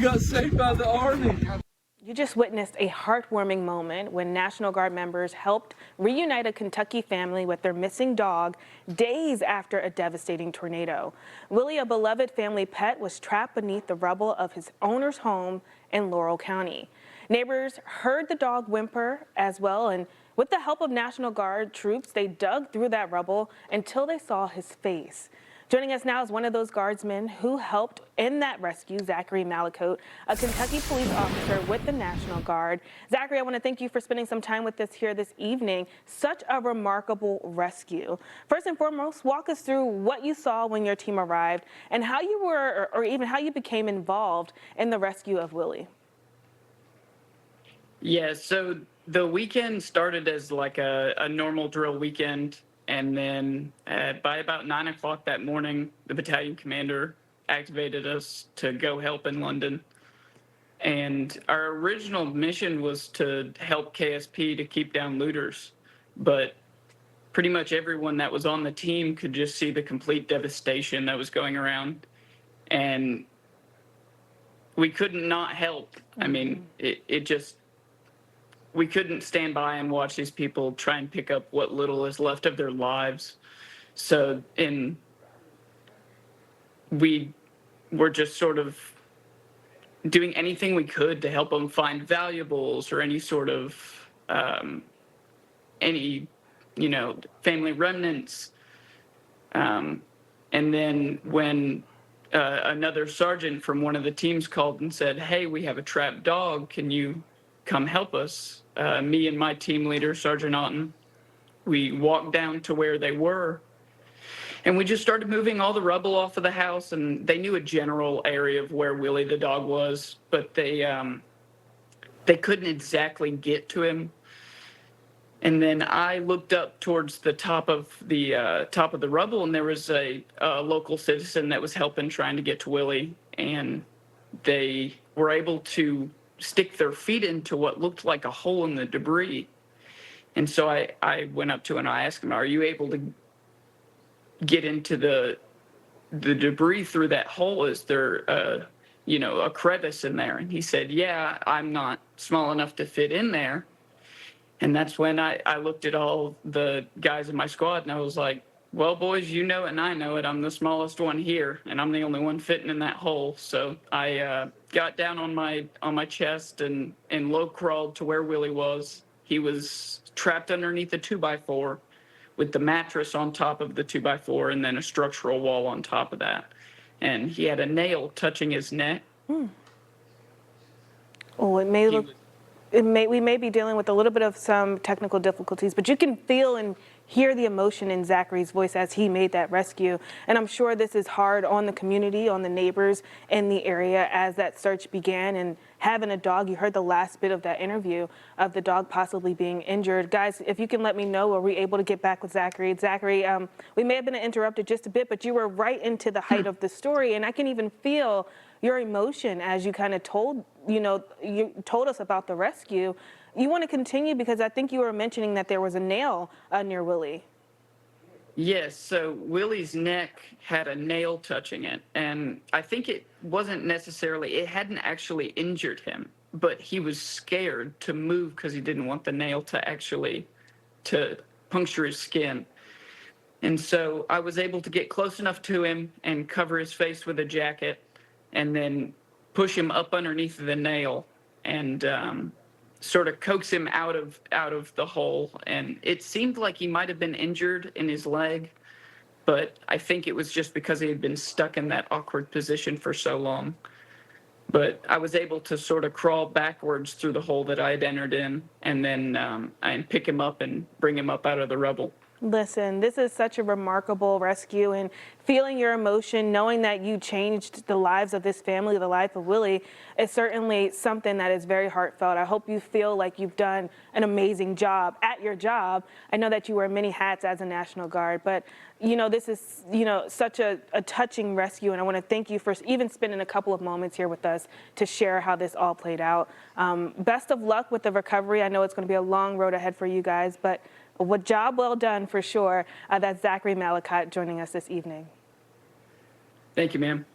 He got saved by the Army. You just witnessed a heartwarming moment when National Guard members helped reunite a Kentucky family with their missing dog days after a devastating tornado. Willie, a beloved family pet, was trapped beneath the rubble of his owner's home in Laurel County. Neighbors heard the dog whimper as well, and with the help of National Guard troops, they dug through that rubble until they saw his face. Joining us now is one of those guardsmen who helped in that rescue, Zachary Mallicoate, a Kentucky police officer with the National Guard. Zachary, I want to thank you for spending some time with us here this evening. Such a remarkable rescue. First and foremost, walk us through what you saw when your team arrived and how you were, or even how you became involved in the rescue of Willie. Yeah, so the weekend started as like a normal drill weekend. And then by about 9 o'clock that morning, the battalion commander activated us to go help in London. And our original mission was to help KSP to keep down looters. But pretty much everyone that was on the team could just see the complete devastation that was going around. And we couldn't not help. I mean, we couldn't stand by and watch these people try and pick up what little is left of their lives. So we were just sort of doing anything we could to help them find valuables or any sort of family remnants. And then when another sergeant from one of the teams called and said, "Hey, we have a trapped dog. Can you come help us?" Me and my team leader, Sergeant Otten, we walked down to where they were, and we just started moving all the rubble off of the house. And they knew a general area of where Willie the dog was, but they couldn't exactly get to him. And then I looked up towards the top of the rubble, and there was a local citizen that was helping, trying to get to Willie, and they were able to stick their feet into what looked like a hole in the debris. And so I went up to him and I asked him, "Are you able to get into the debris through that hole? Is there a crevice in there?" And he said, "Yeah, I'm not small enough to fit in there." And that's when I looked at all the guys in my squad and I was like, "Well, boys, you know it and I know it. I'm the smallest one here, and I'm the only one fitting in that hole." So I got down on my chest and low crawled to where Willie was. He was trapped underneath a 2x4 with the mattress on top of the 2x4 and then a structural wall on top of that. And he had a nail touching his neck. Oh, we may be dealing with a little bit of some technical difficulties, but you can feel and hear the emotion in Zachary's voice as he made that rescue. And I'm sure this is hard on the community, on the neighbors in the area as that search began. And having a dog, you heard the last bit of that interview of the dog possibly being injured. Guys, if you can let me know, are we able to get back with Zachary? Zachary, we may have been interrupted just a bit, but you were right into the height of the story. And I can even feel your emotion as you kind of told us about the rescue. You want to continue because I think you were mentioning that there was a nail near Willie. Yes, so Willie's neck had a nail touching it, and I think it hadn't actually injured him, but he was scared to move because he didn't want the nail to puncture his skin. And so I was able to get close enough to him and cover his face with a jacket and then push him up underneath the nail and sort of coax him out of the hole. And it seemed like he might have been injured in his leg, but I think it was just because he had been stuck in that awkward position for so long. But I was able to sort of crawl backwards through the hole that I had entered in and then and pick him up and bring him up out of the rubble. Listen, this is such a remarkable rescue, and feeling your emotion, knowing that you changed the lives of this family, the life of Willie, is certainly something that is very heartfelt. I hope you feel like you've done an amazing job at your job. I know that you wear many hats as a National Guard, but this is, such a touching rescue, and I want to thank you for even spending a couple of moments here with us to share how this all played out. Best of luck with the recovery. I know it's going to be a long road ahead for you guys, but what job well done for sure. That's Zachary Mallicoate joining us this evening. Thank you, ma'am.